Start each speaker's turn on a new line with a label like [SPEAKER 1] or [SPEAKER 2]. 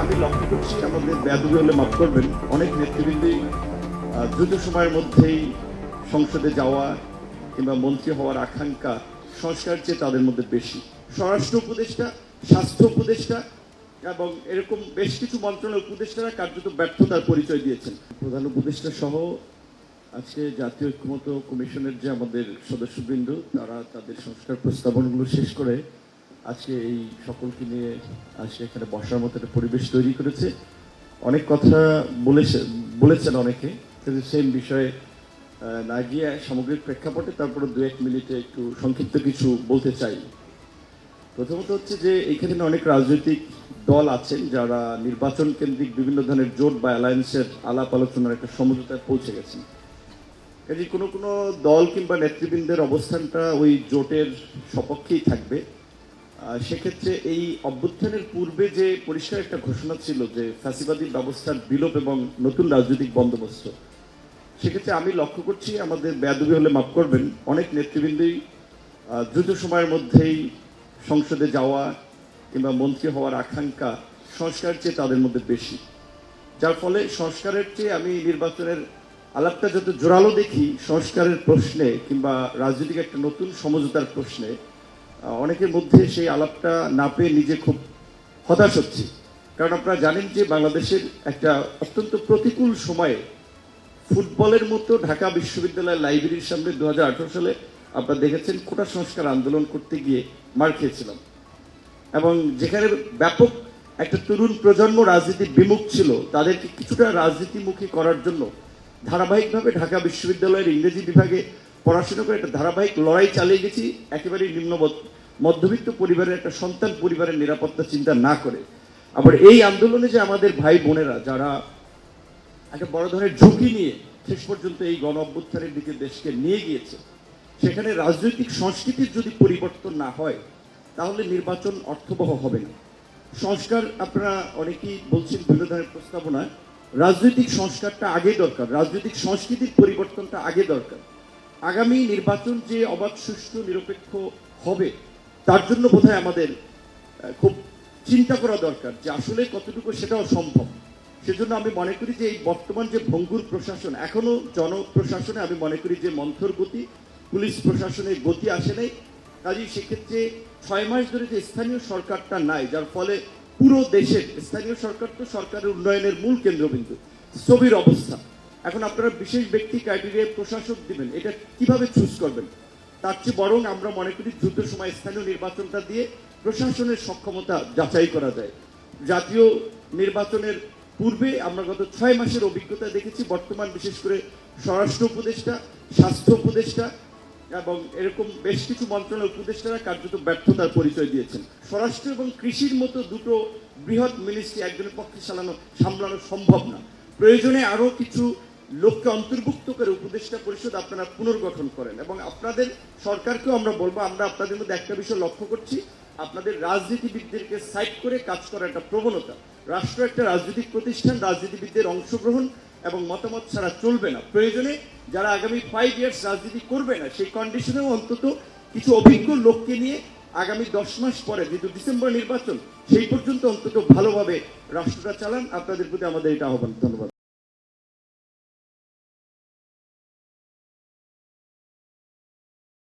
[SPEAKER 1] আমি লক্ষ্য করছি, আমাদের বেয়াদবি হলে মাফ করবেন, অনেক নেতৃবৃন্দই দ্রুত সময়ের মধ্যেই সংসদে যাওয়া কিংবা মন্ত্রী হওয়ার আকাঙ্ক্ষা সংস্কার চেয়ে তাদের মধ্যে বেশি। স্বরাষ্ট্র উপদেষ্টা, স্বাস্থ্য উপদেষ্টা এবং এরকম বেশ কিছু মন্ত্রণালয়ের উপদেষ্টারা কার্যত ব্যর্থতার পরিচয় দিয়েছেন। প্রধান উপদেষ্টা সহ আজকে জাতীয় ঐক্যমত্য কমিশনের যে আমাদের সদস্যবৃন্দ, তারা তাদের সংস্কার প্রস্তাবনাগুলো শেষ করে আজকে এই সকলকে নিয়ে আজকে এখানে বসার মতো একটা পরিবেশ তৈরি করেছে। অনেক কথা বলেছেন অনেকে, কিন্তু সেম বিষয়ে না গিয়ে সামগ্রিক প্রেক্ষাপটে তারপরে 2-1 মিনিটে একটু সংক্ষিপ্ত কিছু বলতে চাই। প্রথমত হচ্ছে যে এইখানে অনেক রাজনৈতিক দল আছেন যারা নির্বাচন কেন্দ্রিক বিভিন্ন ধরনের জোট বা অ্যালায়েন্সের আলাপ আলোচনার একটা সমঝোতায় পৌঁছে গেছেন। কাজে কোনো কোনো দল কিংবা নেতৃবৃন্দের অবস্থানটা ওই জোটের সপক্ষেই থাকবে। সেক্ষেত্রে এই অভ্যুত্থানের পূর্বে যে পরিষ্কার একটা ঘোষণা ছিল যে ফ্যাসিবাদী ব্যবস্থার বিলোপ এবং নতুন রাজনৈতিক বন্দোবস্ত, সেক্ষেত্রে আমি লক্ষ্য করছি, আমাদের বেয়াদবি হলে মাফ করবেন, অনেক নেতৃবৃন্দই দ্রুত সময়ের মধ্যেই সংসদে যাওয়া কিংবা মন্ত্রী হওয়ার আকাঙ্ক্ষা সংস্কার চেয়ে তাদের মধ্যে বেশি। যার ফলে সংস্কারের চেয়ে আমি নির্বাচনের আলাপটা যত জোরালো দেখি, সংস্কারের প্রশ্নে কিংবা রাজনৈতিক একটা নতুন সমঝোতার প্রশ্নে অনেকের মধ্যে সেই আলাপটা না পেয়ে নিজে খুব হতাশ হচ্ছি। কারণ আপনারা জানেন যে বাংলাদেশের একটা অত্যন্ত প্রতিকূল সময়ে ফুটবলের মতো ঢাকা বিশ্ববিদ্যালয়ের লাইব্রেরির সামনে 2018 সালে আপনারা দেখেছেন কোটা সংস্কার আন্দোলন করতে গিয়ে মার খেয়েছিলাম, এবং যেখানে ব্যাপক একটা তরুণ প্রজন্ম রাজনীতি বিমুখ ছিল, তাদেরকে কিছুটা রাজনীতিমুখী করার জন্য ধারাবাহিকভাবে ঢাকা বিশ্ববিদ্যালয়ের ইংরেজি বিভাগে পড়াশোনা করে একটা ধারাবাহিক লড়াই চালিয়ে গেছি, একেবারেই মধ্যবিত্ত পরিবারের একটা সন্তান পরিবারের নিরাপত্তা চিন্তা না করে। আবার এই আন্দোলনে যে আমাদের ভাই বোনেরা যারা একটা বড় ধরনের ঝুঁকি নিয়ে শেষ পর্যন্ত এই গণ অভ্যুত্থানের দিকে দেশকে নিয়ে গিয়েছে, সেখানে রাজনৈতিক সংস্কৃতির যদি পরিবর্তন না হয় তাহলে নির্বাচন অর্থবহ হবে না। সংস্কার আপনারা অনেকেই বলছেন বিভিন্ন ধরনের প্রস্তাবনায়, রাজনৈতিক সংস্কারটা আগে দরকার, রাজনৈতিক সংস্কৃতির পরিবর্তনটা আগে দরকার। আগামী নির্বাচন যে অবাধ, সুষ্ঠু, নিরপেক্ষ হবে তার জন্য বোধহয় আমাদের খুব চিন্তা করা দরকার যে আসলে কতটুকু সেটাও সম্ভব। সেজন্য আমি মনে করি যে এই বর্তমান যে ভঙ্গুর প্রশাসন, এখনো জনপ্রশাসনে আমি মনে করি যে মন্থর গতি, পুলিশ প্রশাসনের গতি আসে নাই। কাজেই সেক্ষেত্রে 6 মাস ধরে যে স্থানীয় সরকারটা নাই, যার ফলে পুরো দেশের স্থানীয় সরকার তো সরকারের উন্নয়নের মূল কেন্দ্রবিন্দু, স্থবির অবস্থা। এখন আপনারা বিশেষ ব্যক্তি ক্রাইটেরিয়ায় প্রশাসক দিবেন, এটা কিভাবে চুজ করবেন? তার চেয়ে বরং আমরা মনে করি দ্রুত সময় স্থানীয় নির্বাচনটা দিয়ে প্রশাসনের সক্ষমতা যাচাই করা যায়। জাতীয় নির্বাচনের পূর্বে আমরা গত 6 মাসের অভিজ্ঞতা দেখেছি, বর্তমান বিশেষ করে স্বরাষ্ট্র উপদেষ্টা, স্বাস্থ্য উপদেষ্টা এবং এরকম বেশ কিছু মন্ত্রণালয়ের উপদেষ্টারা কার্যত ব্যর্থতার পরিচয় দিয়েছেন। স্বরাষ্ট্র এবং কৃষির মতো দুটো বৃহৎ মিনিস্ট্রি একজনের পক্ষে সামলানো সম্ভব না। প্রয়োজনে আরও কিছু লোককে অন্তর্ভুক্ত করে উপদেষ্টা পরিষদ আপনারা পুনর্গঠন করেন। এবং আপনাদের সরকারকেও আমরা বলবো, আমরা আপনাদের মধ্যে একটা বিষয় লক্ষ্য করছি, আপনাদের রাজনীতিবিদদেরকে সাইড করে কাজ করার একটা প্রবণতা। রাষ্ট্র একটা রাজনৈতিক প্রতিষ্ঠান, রাজনীতিবিদদের অংশগ্রহণ এবং মতামত ছাড়া চলবে না। প্রয়োজনে যারা আগামী 5 ইয়ার্স রাজনীতি করবে না, সেই কন্ডিশনেও অন্তত কিছু অভিজ্ঞ লোককে নিয়ে আগামী 10 মাস পরে, যেহেতু ডিসেম্বর নির্বাচন, সেই পর্যন্ত অন্তত ভালোভাবে রাষ্ট্রটা চালান। আপনাদের প্রতি আমাদের এটা আহ্বান। ধন্যবাদ।